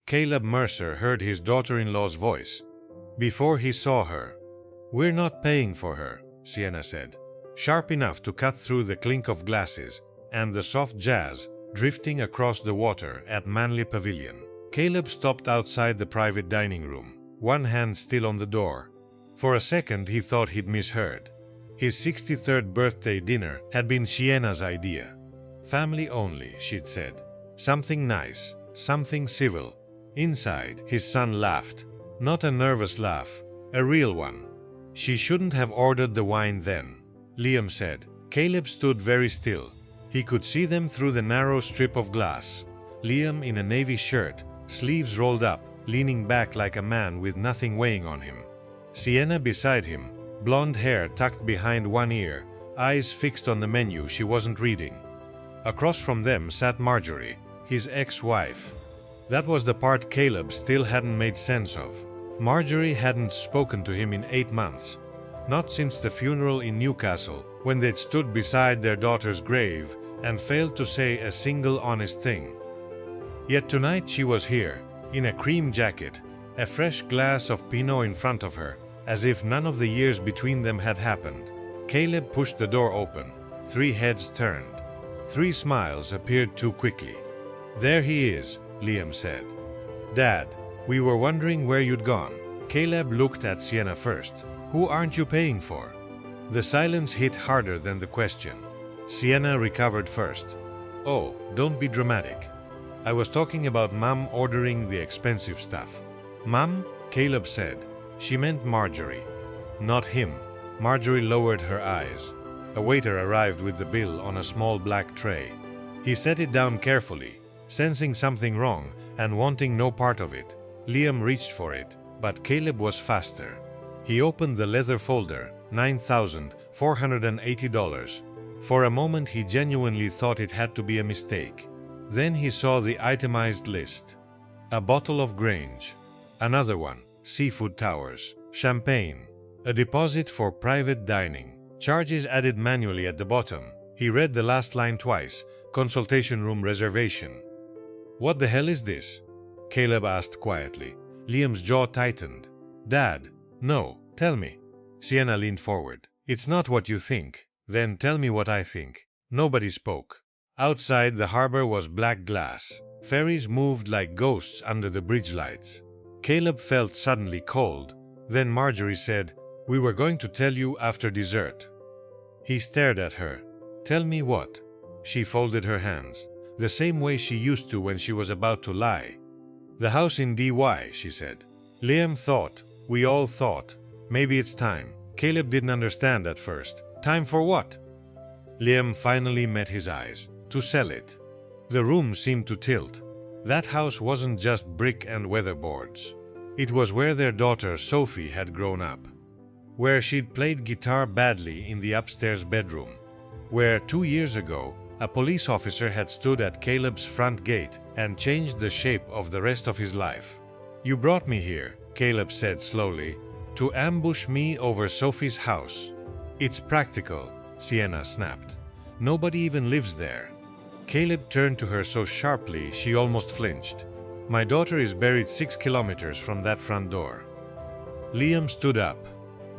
Caleb Mercer heard his daughter-in-law's voice before he saw her. "We're not paying for her," Sienna said, sharp enough to cut through the clink of glasses and the soft jazz drifting across the water at Manly Pavilion. Caleb stopped outside the private dining room, one hand still on the door. For a second he thought he'd misheard. His 63rd birthday dinner had been Sienna's idea. Family only, she'd said. Something nice, something civil. Inside, his son laughed. Not a nervous laugh, a real one. "She shouldn't have ordered the wine then," Liam said. Caleb stood very still. He could see them through the narrow strip of glass. Liam in a navy shirt, sleeves rolled up, leaning back like a man with nothing weighing on him. Sienna beside him, blonde hair tucked behind one ear, eyes fixed on the menu she wasn't reading. Across from them sat Marjorie, his ex-wife. That was the part Caleb still hadn't made sense of. Marjorie hadn't spoken to him in 8 months. Not since the funeral in Newcastle, when they'd stood beside their daughter's grave and failed to say a single honest thing. Yet tonight she was here, in a cream jacket, a fresh glass of Pinot in front of her, as if none of the years between them had happened. Caleb pushed the door open. 3 heads turned. 3 smiles appeared too quickly. "There he is," Liam said. "Dad, we were wondering where you'd gone." Caleb looked at Sienna first. "Who aren't you paying for?" The silence hit harder than the question. Sienna recovered first. "Oh, don't be dramatic. I was talking about Mum ordering the expensive stuff." "Mum?" Caleb said. She meant Marjorie. Not him. Marjorie lowered her eyes. A waiter arrived with the bill on a small black tray. He set it down carefully, sensing something wrong and wanting no part of it. Liam reached for it, but Caleb was faster. He opened the leather folder, $9,480. For a moment he genuinely thought it had to be a mistake. Then he saw the itemized list. A bottle of Grange. Another one, seafood towers, champagne. A deposit for private dining. Charges added manually at the bottom. He read the last line twice, consultation room reservation. "What the hell is this?" Caleb asked quietly. Liam's jaw tightened. "Dad, no, tell me." Sienna leaned forward. "It's not what you think." "Then tell me what I think." Nobody spoke. Outside the harbor was black glass. Ferries moved like ghosts under the bridge lights. Caleb felt suddenly cold. Then Marjorie said, "We were going to tell you after dessert." He stared at her. "Tell me what?" She folded her hands, the same way she used to when she was about to lie. "The house in DY," she said. Liam thought, we all thought, maybe it's time. Caleb didn't understand at first. Time for what? Liam finally met his eyes. To sell it. The room seemed to tilt. That house wasn't just brick and weatherboards. It was where their daughter Sophie had grown up. Where she'd played guitar badly in the upstairs bedroom. Where 2 years ago, a police officer had stood at Caleb's front gate and changed the shape of the rest of his life. "You brought me here," Caleb said slowly, "to ambush me over Sophie's house." "It's practical," Sienna snapped. "Nobody even lives there." Caleb turned to her so sharply she almost flinched. "My daughter is buried 6 kilometers from that front door." Liam stood up.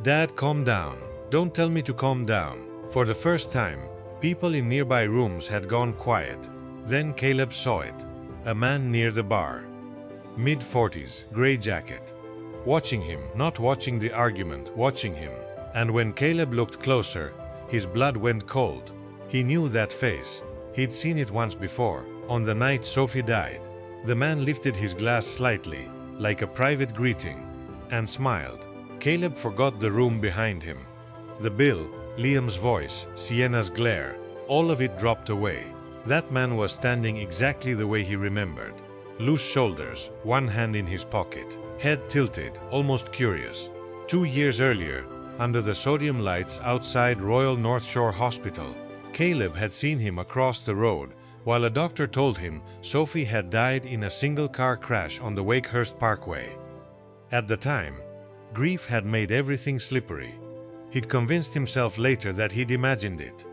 "Dad, calm down. Don't tell me to calm down." For the first time, people in nearby rooms had gone quiet. Then Caleb saw it. A man near the bar. Mid-40s, gray jacket. Watching him, not watching the argument, watching him. And when Caleb looked closer, his blood went cold. He knew that face. He'd seen it once before, on the night Sophie died. The man lifted his glass slightly, like a private greeting, and smiled. Caleb forgot the room behind him. The bill, Liam's voice, Sienna's glare, all of it dropped away. That man was standing exactly the way he remembered. Loose shoulders, one hand in his pocket, head tilted, almost curious. 2 years earlier, under the sodium lights outside Royal North Shore Hospital, Caleb had seen him across the road while a doctor told him Sophie had died in a single-car crash on the Wakehurst Parkway. At the time, grief had made everything slippery. He'd convinced himself later that he'd imagined it.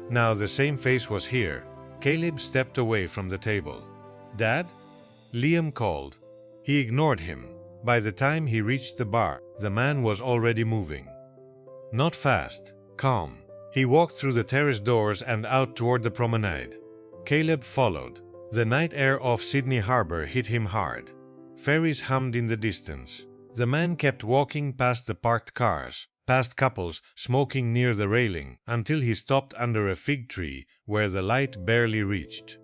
Now the same face was here. Caleb stepped away from the table. "Dad?" Liam called. He ignored him. By the time he reached the bar, the man was already moving. Not fast, calm. He walked through the terrace doors and out toward the promenade. Caleb followed. The night air off Sydney Harbour hit him hard. Ferries hummed in the distance. The man kept walking past the parked cars, past couples smoking near the railing, until he stopped under a fig tree where the light barely reached.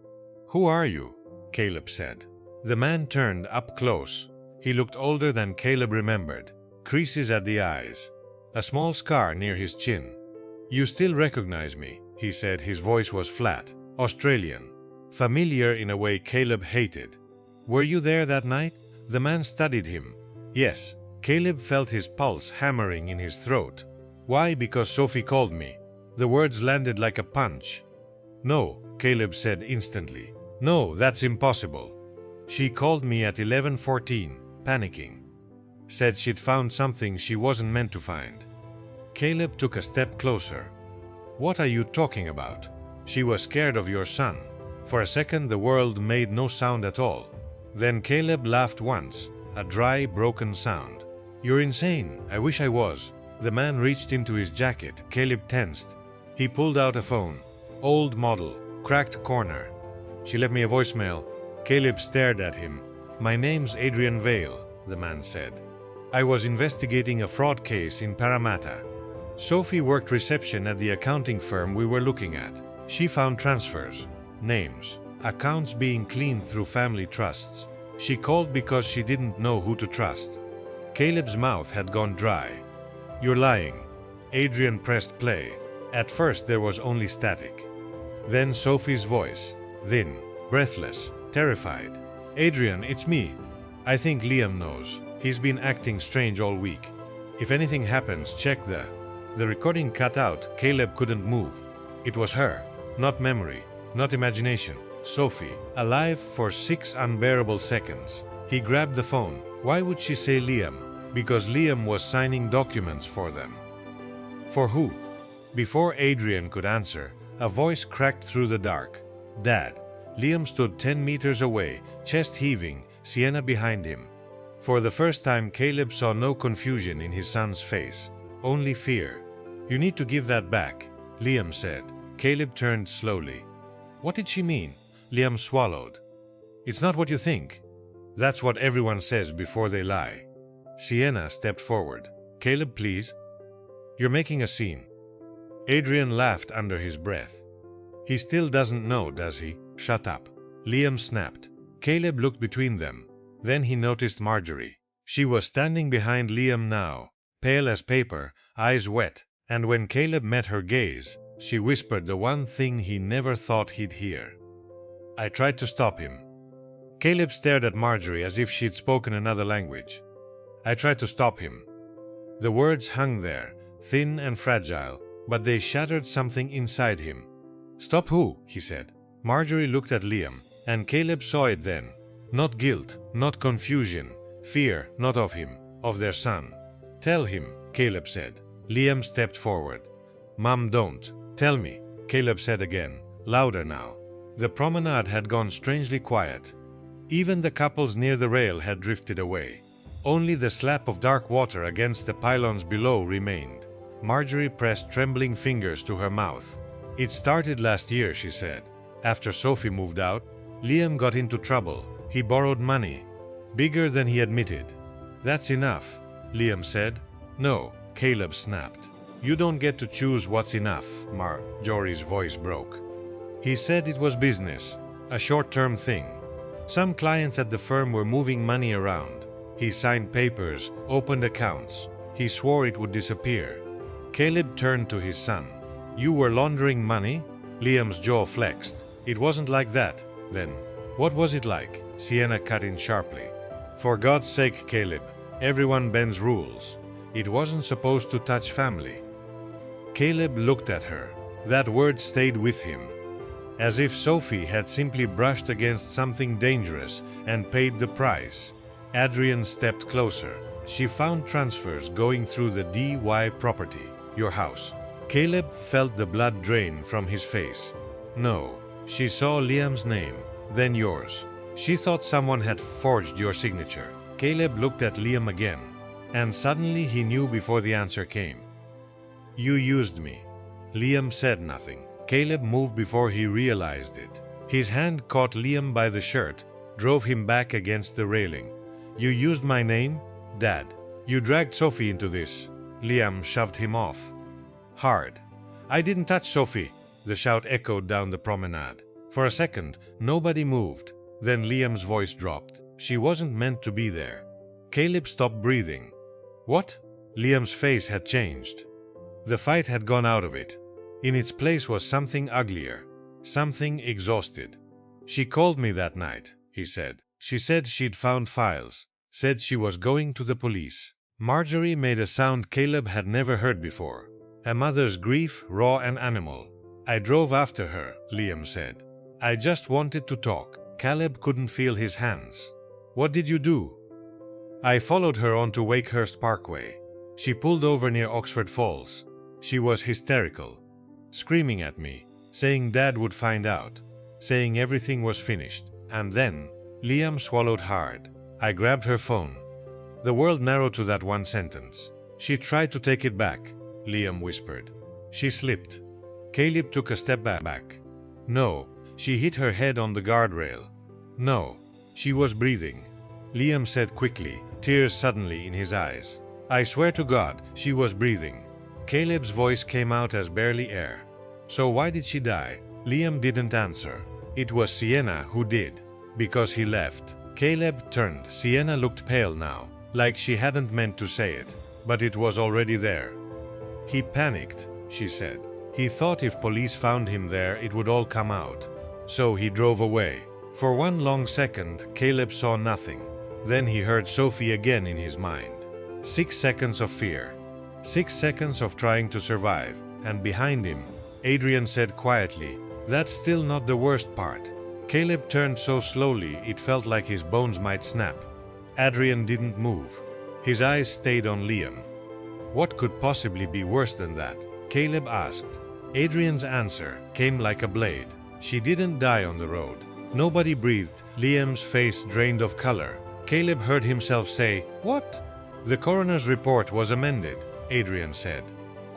"Who are you?" Caleb said. The man turned up close. He looked older than Caleb remembered. Creases at the eyes. A small scar near his chin. "You still recognize me," he said. His voice was flat, Australian. Familiar in a way Caleb hated. "Were you there that night?" The man studied him. "Yes." Caleb felt his pulse hammering in his throat. "Why? Because Sophie called me." The words landed like a punch. "No," Caleb said instantly. "No, that's impossible. She called me at 11:14, panicking. Said she'd found something she wasn't meant to find." Caleb took a step closer. "What are you talking about?" "She was scared of your son." For a second the world made no sound at all. Then Caleb laughed once, a dry, broken sound. "You're insane. I wish I was." The man reached into his jacket. Caleb tensed. He pulled out a phone. Old model, cracked corner. "She left me a voicemail." Caleb stared at him. "My name's Adrian Vale," the man said. "I was investigating a fraud case in Parramatta. Sophie worked reception at the accounting firm we were looking at. She found transfers, names, accounts being cleaned through family trusts. She called because she didn't know who to trust." Caleb's mouth had gone dry. "You're lying." Adrian pressed play. At first there was only static. Then Sophie's voice, thin, breathless, terrified. "Adrian, it's me. I think Liam knows. He's been acting strange all week. If anything happens, check the..." The recording cut out. Caleb couldn't move. It was her. Not memory, not imagination. Sophie, alive for 6 unbearable seconds. He grabbed the phone. Why would she say Liam? Because Liam was signing documents for them. For who? Before Adrian could answer, a voice cracked through the dark. "Dad." Liam stood 10 meters away, chest heaving, Sienna behind him. For the first time, Caleb saw no confusion in his son's face, only fear. "You need to give that back," Liam said. Caleb turned slowly. "What did she mean?" Liam swallowed. "It's not what you think." "That's what everyone says before they lie." Sienna stepped forward. "Caleb, please." "You're making a scene." Adrian laughed under his breath. "He still doesn't know, does he?" "Shut up." Liam snapped. Caleb looked between them. Then he noticed Marjorie. She was standing behind Liam now, pale as paper, eyes wet, and when Caleb met her gaze, she whispered the one thing he never thought he'd hear. "I tried to stop him." Caleb stared at Marjorie as if she'd spoken another language. "I tried to stop him." The words hung there, thin and fragile, but they shattered something inside him. "Stop who?" he said. Marjorie looked at Liam, and Caleb saw it then. Not guilt, not confusion, fear, not of him, of their son. "Tell him," Caleb said. Liam stepped forward. "Mum, don't. Tell me," Caleb said again, louder now. The promenade had gone strangely quiet. Even the couples near the rail had drifted away. Only the slap of dark water against the pylons below remained. Marjorie pressed trembling fingers to her mouth. "It started last year," she said. "After Sophie moved out, Liam got into trouble. He borrowed money. Bigger than he admitted." "That's enough," Liam said. "No," Caleb snapped. "You don't get to choose what's enough," Marjorie's voice broke. "He said it was business, a short-term thing. Some clients at the firm were moving money around. He signed papers, opened accounts. He swore it would disappear." Caleb turned to his son. "You were laundering money?" Liam's jaw flexed. "It wasn't like that, then." "What was it like?" Sienna cut in sharply. "For God's sake, Caleb, everyone bends rules. It wasn't supposed to touch family." Caleb looked at her. That word stayed with him. As if Sophie had simply brushed against something dangerous and paid the price. Adrian stepped closer. "She found transfers going through the DY property, your house." Caleb felt the blood drain from his face. "No. She saw Liam's name, then yours. She thought someone had forged your signature. Caleb looked at Liam again, and suddenly he knew before the answer came. You used me. Liam said nothing. Caleb moved before he realized it. His hand caught Liam by the shirt, drove him back against the railing. You used my name, Dad. You dragged Sophie into this. Liam shoved him off. Hard. I didn't touch Sophie. The shout echoed down the promenade. For a second, nobody moved. Then Liam's voice dropped. She wasn't meant to be there. Caleb stopped breathing. What? Liam's face had changed. The fight had gone out of it. In its place was something uglier, something exhausted. She called me that night, he said. She said she'd found files, said she was going to the police. Marjorie made a sound Caleb had never heard before. A mother's grief, raw and animal. I drove after her, Liam said. I just wanted to talk. Caleb couldn't feel his hands. What did you do? I followed her onto Wakehurst Parkway. She pulled over near Oxford Falls. She was hysterical, screaming at me, saying Dad would find out, saying everything was finished. And then, Liam swallowed hard. I grabbed her phone. The world narrowed to that one sentence. She tried to take it back, Liam whispered. She slipped. Caleb took a step back. No, she hit her head on the guardrail. No, she was breathing. Liam said quickly, tears suddenly in his eyes. I swear to God, she was breathing. Caleb's voice came out as barely air. So why did she die? Liam didn't answer. It was Sienna who did. Because he left. Caleb turned. Sienna looked pale now, like she hadn't meant to say it, but it was already there. He panicked, she said. He thought if police found him there, it would all come out. So he drove away. For one long second, Caleb saw nothing. Then he heard Sophie again in his mind. 6 seconds of fear. 6 seconds of trying to survive. And behind him, Adrian said quietly, "That's still not the worst part." Caleb turned so slowly it felt like his bones might snap. Adrian didn't move. His eyes stayed on Liam. What could possibly be worse than that? Caleb asked. Adrian's answer came like a blade. She didn't die on the road. Nobody breathed. Liam's face drained of color. Caleb heard himself say, "What?" The coroner's report was amended, Adrian said.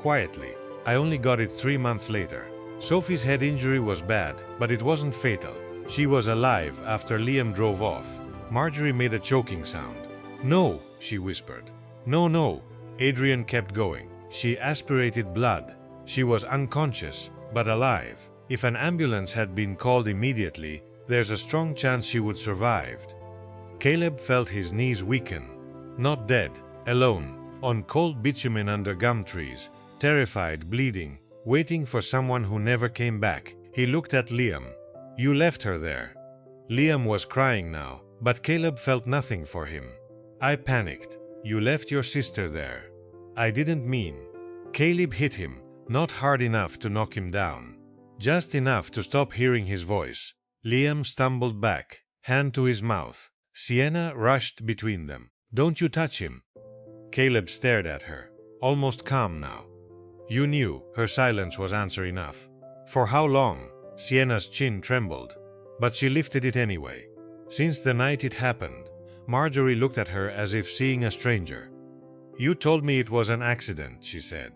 Quietly. I only got it 3 months later. Sophie's head injury was bad, but it wasn't fatal. She was alive after Liam drove off. Marjorie made a choking sound. "No," she whispered. "No, no." Adrian kept going. She aspirated blood. She was unconscious, but alive. If an ambulance had been called immediately, there's a strong chance she would survive. Caleb felt his knees weaken. Not dead, alone, on cold bitumen under gum trees, terrified, bleeding, waiting for someone who never came back. He looked at Liam. "You left her there." Liam was crying now, but Caleb felt nothing for him. "I panicked. You left your sister there." "I didn't mean." Caleb hit him, not hard enough to knock him down, just enough to stop hearing his voice. Liam stumbled back, hand to his mouth. Sienna rushed between them. "Don't you touch him." Caleb stared at her, almost calm now. "You knew." Her silence was answer enough. "For how long?" Sienna's chin trembled, but she lifted it anyway. "Since the night it happened." Marjorie looked at her as if seeing a stranger. "You told me it was an accident," she said.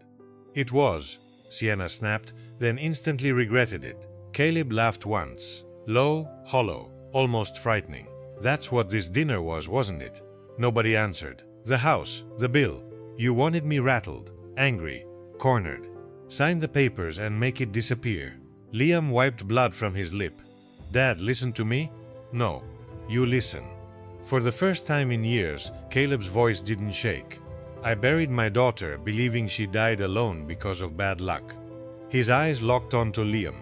"It was," Sienna snapped, then instantly regretted it. Caleb laughed once, low, hollow, almost frightening. "That's what this dinner was, wasn't it?" Nobody answered. "The house, the bill. You wanted me rattled, angry, cornered. Sign the papers and make it disappear." Liam wiped blood from his lip. "Dad, listen to me?" "No. You listen." For the first time in years, Caleb's voice didn't shake. "I buried my daughter believing she died alone because of bad luck." His eyes locked onto Liam.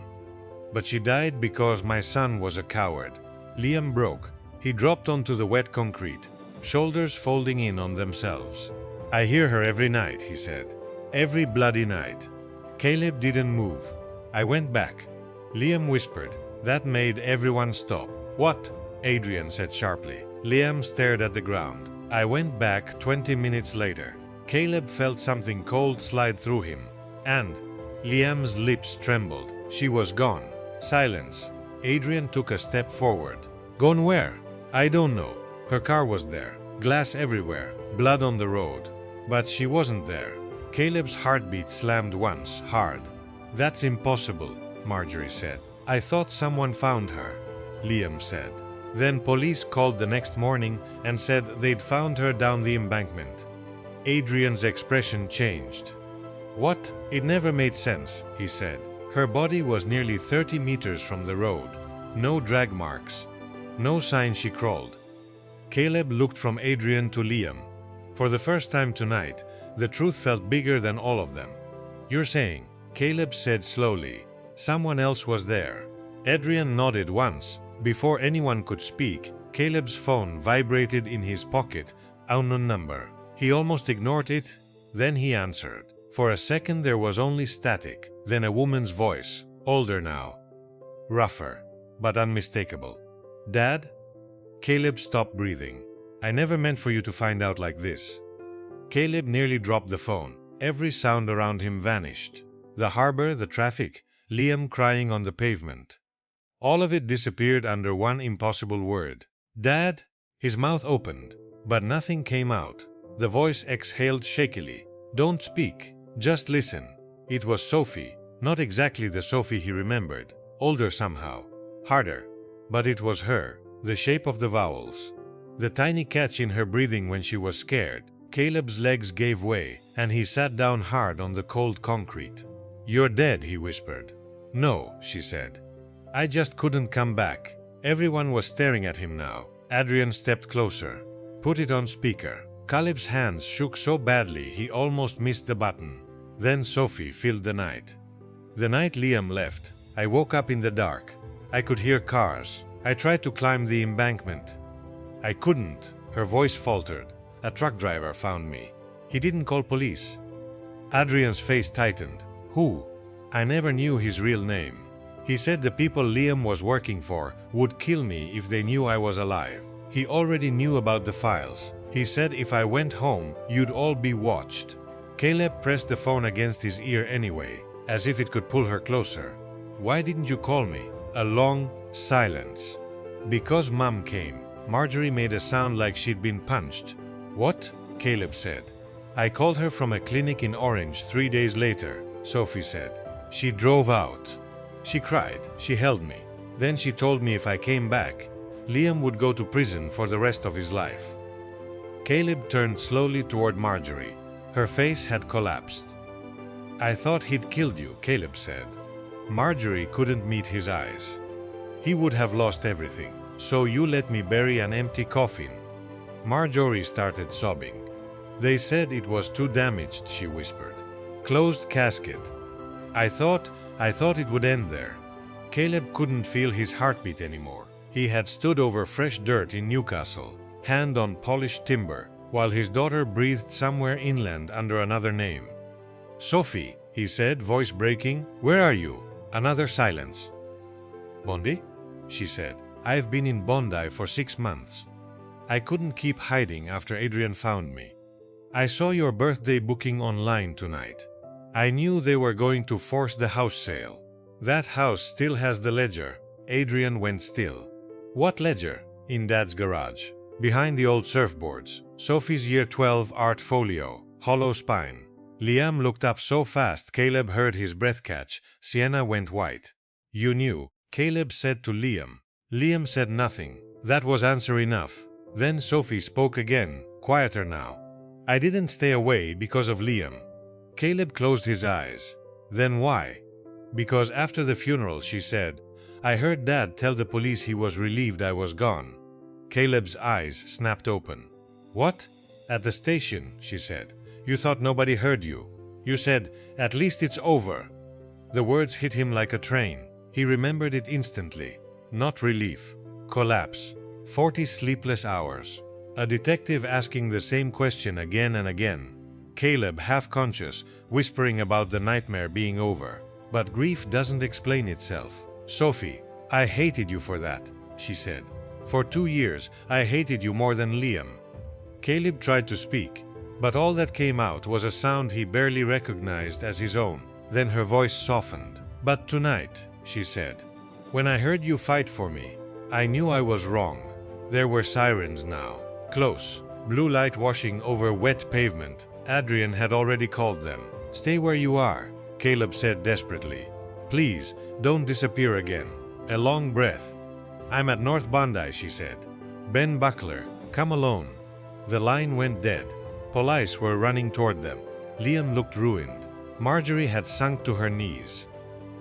"But she died because my son was a coward." Liam broke. He dropped onto the wet concrete, shoulders folding in on themselves. "I hear her every night," he said. "Every bloody night." Caleb didn't move. "I went back." Liam whispered. That made everyone stop. "What?" Adrian said sharply. Liam stared at the ground. "I went back 20 minutes later." Caleb felt something cold slide through him. And Liam's lips trembled. She was gone. Silence. Adrian took a step forward. Gone where? I don't know. Her car was there. Glass everywhere. Blood on the road. But she wasn't there. Caleb's heartbeat slammed once, hard. That's impossible, Marjorie said. I thought someone found her, Liam said. Then police called the next morning and said they'd found her down the embankment. Adrian's expression changed. What? It never made sense, he said. Her body was nearly 30 meters from the road. No drag marks. No sign she crawled. Caleb looked from Adrian to Liam. For the first time tonight, the truth felt bigger than all of them. You're saying, Caleb said slowly, someone else was there. Adrian nodded once. Before anyone could speak, Caleb's phone vibrated in his pocket, unknown number. He almost ignored it, then he answered. For a second there was only static, then a woman's voice, older now. Rougher, but unmistakable. Dad? Caleb stopped breathing. I never meant for you to find out like this. Caleb nearly dropped the phone. Every sound around him vanished. The harbor, the traffic, Liam crying on the pavement. All of it disappeared under one impossible word. Dad? His mouth opened, but nothing came out. The voice exhaled shakily. Don't speak, just listen. It was Sophie, not exactly the Sophie he remembered. Older somehow, harder. But it was her, the shape of the vowels. The tiny catch in her breathing when she was scared. Caleb's legs gave way, and he sat down hard on the cold concrete. You're dead, he whispered. No, she said. I just couldn't come back. Everyone was staring at him now. Adrian stepped closer. Put it on speaker. Caleb's hands shook so badly he almost missed the button. Then Sophie filled the night. The night Liam left, I woke up in the dark. I could hear cars. I tried to climb the embankment. I couldn't. Her voice faltered. A truck driver found me. He didn't call police. Adrian's face tightened. Who? I never knew his real name. He said the people Liam was working for would kill me if they knew I was alive. He already knew about the files. He said if I went home, you'd all be watched. Caleb pressed the phone against his ear anyway, as if it could pull her closer. Why didn't you call me? A long silence. Because Mum came. Marjorie made a sound like she'd been punched. What? Caleb said. I called her from a clinic in Orange 3 days later, Sophie said. She drove out. She cried. She held me. Then she told me if I came back, Liam would go to prison for the rest of his life. Caleb turned slowly toward Marjorie. Her face had collapsed. I thought he'd killed you, Caleb said. Marjorie couldn't meet his eyes. He would have lost everything. So you let me bury an empty coffin. Marjorie started sobbing. They said it was too damaged, she whispered. Closed casket. I thought it would end there. Caleb couldn't feel his heartbeat anymore. He had stood over fresh dirt in Newcastle, hand on polished timber, while his daughter breathed somewhere inland under another name. Sophie, he said, voice breaking, where are you? Another silence. Bondi? She said. I've been in Bondi for 6 months. I couldn't keep hiding after Adrian found me. I saw your birthday booking online tonight. I knew they were going to force the house sale. That house still has the ledger. Adrian went still. What ledger? In Dad's garage. Behind the old surfboards. Sophie's year 12 art folio. Hollow spine. Liam looked up so fast Caleb heard his breath catch. Sienna went white. You knew, Caleb said to Liam. Liam said nothing. That was answer enough. Then Sophie spoke again, quieter now. I didn't stay away because of Liam. Caleb closed his eyes. Then why? Because after the funeral, she said, I heard Dad tell the police he was relieved I was gone. Caleb's eyes snapped open. What? At the station, she said. You thought nobody heard you. You said, at least it's over. The words hit him like a train. He remembered it instantly. Not relief. Collapse. 40 sleepless hours. A detective asking the same question again and again. Caleb, half conscious, whispering about the nightmare being over. But grief doesn't explain itself. Sophie, I hated you for that, she said. For 2 years, I hated you more than Liam. Caleb tried to speak, but all that came out was a sound he barely recognized as his own. Then her voice softened. But tonight, she said, when I heard you fight for me, I knew I was wrong. There were sirens now. Close. Blue light washing over wet pavement. Adrian had already called them. Stay where you are, Caleb said desperately. Please, don't disappear again. A long breath. I'm at North Bondi, she said. Ben Buckler, come alone. The line went dead. Police were running toward them. Liam looked ruined. Marjorie had sunk to her knees.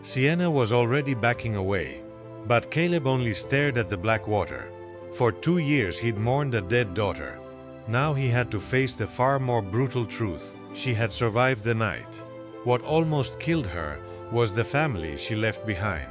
Sienna was already backing away. But Caleb only stared at the black water. For 2 years he'd mourned a dead daughter. Now he had to face the far more brutal truth. She had survived the night. What almost killed her was the family she left behind.